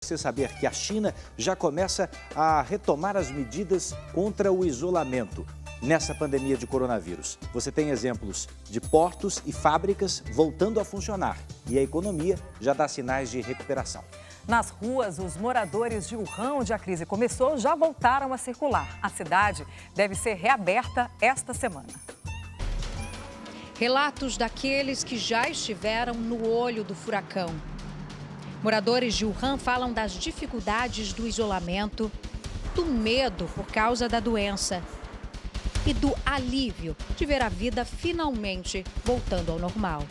Você saber que a China já começa a retomar as medidas contra o isolamento nessa pandemia de coronavírus. Você tem exemplos de portos e fábricas voltando a funcionar e a economia já dá sinais de recuperação. Nas ruas, os moradores de Wuhan, onde a crise começou, já voltaram a circular. A cidade deve ser reaberta esta semana. Relatos daqueles que já estiveram no olho do furacão. Moradores de Wuhan falam das dificuldades do isolamento, do medo por causa da doença e do alívio de ver a vida finalmente voltando ao normal.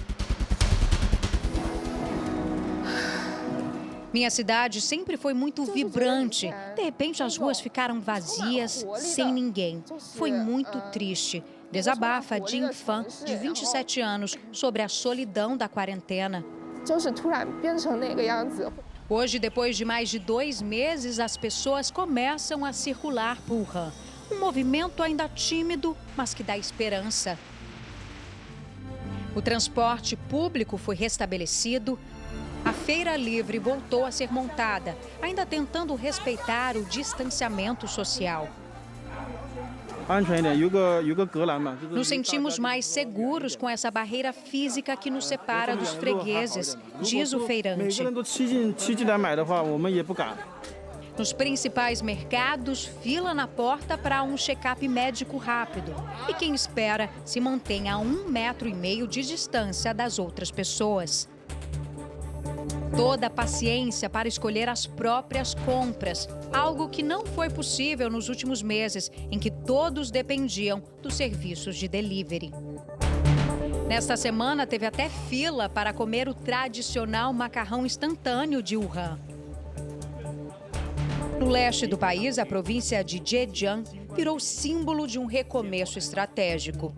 Minha cidade sempre foi muito vibrante. De repente, as ruas ficaram vazias, sem ninguém. Foi muito triste. Desabafa Jin Fan, de 27 anos, sobre a solidão da quarentena. Hoje, depois de mais de 2 meses, as pessoas começam a circular por Wuhan. Um movimento ainda tímido, mas que dá esperança. O transporte público foi restabelecido. A feira livre voltou a ser montada, ainda tentando respeitar o distanciamento social. Nos sentimos mais seguros com essa barreira física que nos separa dos fregueses, diz o feirante. Nos principais mercados, fila na porta para um check-up médico rápido. E quem espera se mantém a 1,5 metro de distância das outras pessoas. Toda a paciência para escolher as próprias compras, algo que não foi possível nos últimos meses, em que todos dependiam dos serviços de delivery. Nesta semana, teve até fila para comer o tradicional macarrão instantâneo de Wuhan. No leste do país, a província de Zhejiang virou símbolo de um recomeço estratégico.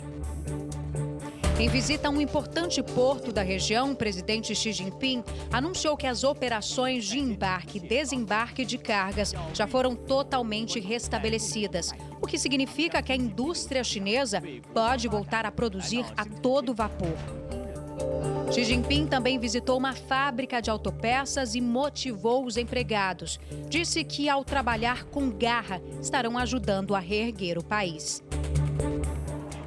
Em visita a um importante porto da região, o presidente Xi Jinping anunciou que as operações de embarque e desembarque de cargas já foram totalmente restabelecidas, o que significa que a indústria chinesa pode voltar a produzir a todo vapor. Xi Jinping também visitou uma fábrica de autopeças e motivou os empregados. Disse que, ao trabalhar com garra, estarão ajudando a reerguer o país.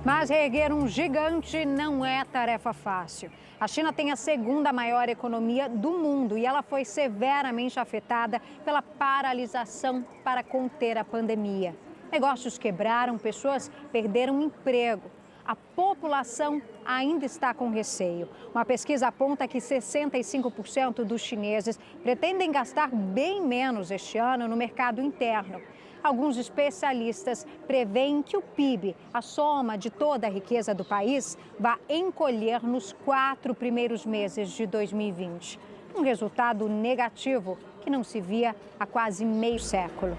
Mas reerguer um gigante não é tarefa fácil. A China tem a segunda maior economia do mundo e ela foi severamente afetada pela paralisação para conter a pandemia. Negócios quebraram, pessoas perderam emprego. A população ainda está com receio. Uma pesquisa aponta que 65% dos chineses pretendem gastar bem menos este ano no mercado interno. Alguns especialistas preveem que o PIB, a soma de toda a riqueza do país, vai encolher nos 4 primeiros meses de 2020. Um resultado negativo que não se via há quase meio século.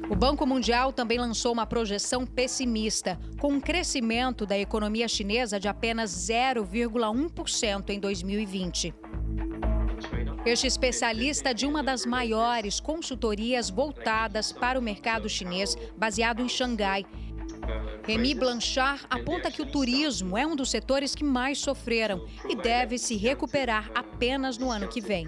O Banco Mundial também lançou uma projeção pessimista, com um crescimento da economia chinesa de apenas 0,1% em 2020. Este especialista de uma das maiores consultorias voltadas para o mercado chinês, baseado em Xangai, Remy Blanchard, aponta que o turismo é um dos setores que mais sofreram e deve se recuperar apenas no ano que vem.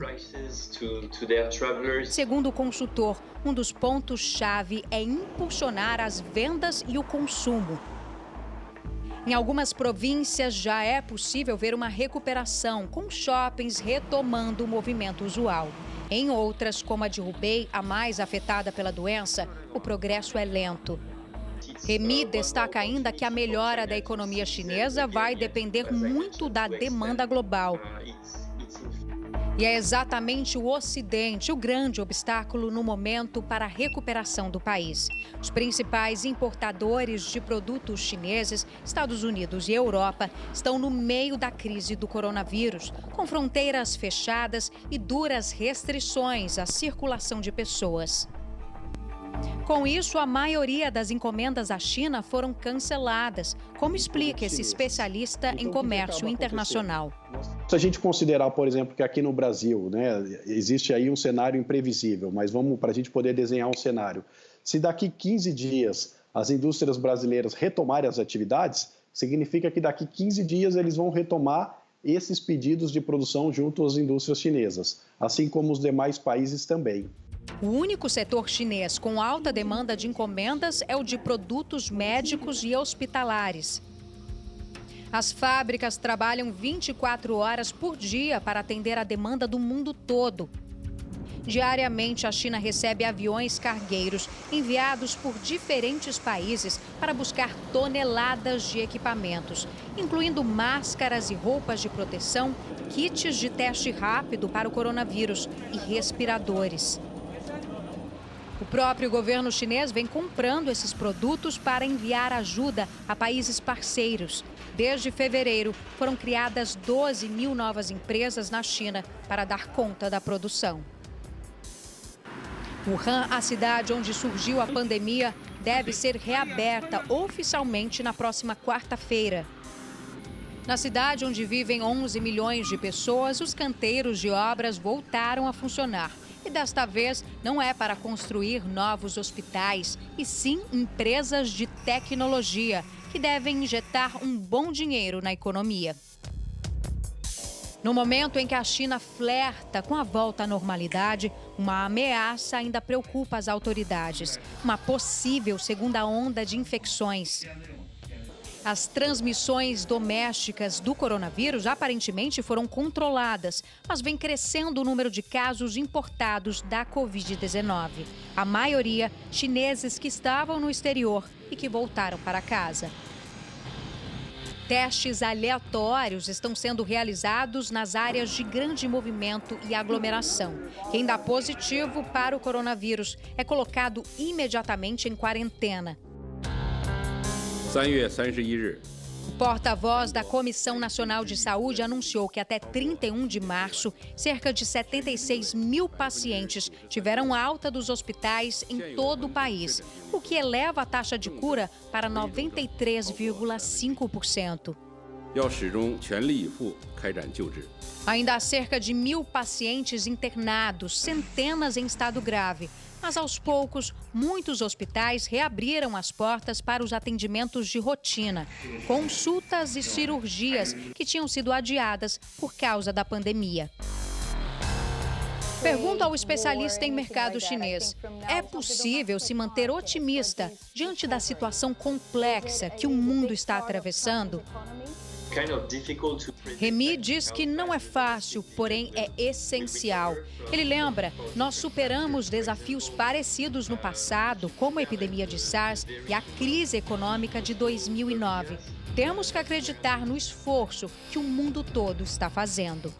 Segundo o consultor, um dos pontos-chave é impulsionar as vendas e o consumo. Em algumas províncias já é possível ver uma recuperação, com shoppings retomando o movimento usual. Em outras, como a de Hubei, a mais afetada pela doença, o progresso é lento. Remy destaca ainda que a melhora da economia chinesa vai depender muito da demanda global. E é exatamente o Ocidente o grande obstáculo no momento para a recuperação do país. Os principais importadores de produtos chineses, Estados Unidos e Europa, estão no meio da crise do coronavírus, com fronteiras fechadas e duras restrições à circulação de pessoas. Com isso, a maioria das encomendas à China foram canceladas, como explica esse especialista em comércio internacional. Se a gente considerar, por exemplo, que aqui no Brasil, existe aí um cenário imprevisível, mas vamos para a gente poder desenhar um cenário. Se daqui 15 dias as indústrias brasileiras retomarem as atividades, significa que daqui 15 dias eles vão retomar esses pedidos de produção junto às indústrias chinesas, assim como os demais países também. O único setor chinês com alta demanda de encomendas é o de produtos médicos e hospitalares. As fábricas trabalham 24 horas por dia para atender a demanda do mundo todo. Diariamente, a China recebe aviões cargueiros enviados por diferentes países para buscar toneladas de equipamentos, incluindo máscaras e roupas de proteção, kits de teste rápido para o coronavírus e respiradores. O próprio governo chinês vem comprando esses produtos para enviar ajuda a países parceiros. Desde fevereiro, foram criadas 12 mil novas empresas na China para dar conta da produção. Wuhan, a cidade onde surgiu a pandemia, deve ser reaberta oficialmente na próxima quarta-feira. Na cidade onde vivem 11 milhões de pessoas, os canteiros de obras voltaram a funcionar. E desta vez não é para construir novos hospitais, e sim empresas de tecnologia, que devem injetar um bom dinheiro na economia. No momento em que a China flerta com a volta à normalidade, uma ameaça ainda preocupa as autoridades: uma possível segunda onda de infecções. As transmissões domésticas do coronavírus aparentemente foram controladas, mas vem crescendo o número de casos importados da Covid-19. A maioria, chineses que estavam no exterior e que voltaram para casa. Testes aleatórios estão sendo realizados nas áreas de grande movimento e aglomeração. Quem dá positivo para o coronavírus é colocado imediatamente em quarentena. O porta-voz da Comissão Nacional de Saúde anunciou que até 31 de março, cerca de 76 mil pacientes tiveram alta dos hospitais em todo o país, o que eleva a taxa de cura para 93,5%. Ainda há cerca de 1.000 pacientes internados, centenas em estado grave. Mas, aos poucos, muitos hospitais reabriram as portas para os atendimentos de rotina, consultas e cirurgias que tinham sido adiadas por causa da pandemia. Pergunto ao especialista em mercado chinês: é possível se manter otimista diante da situação complexa que o mundo está atravessando? Remy diz que não é fácil, porém é essencial. Ele lembra: nós superamos desafios parecidos no passado, como a epidemia de SARS e a crise econômica de 2009. Temos que acreditar no esforço que o mundo todo está fazendo.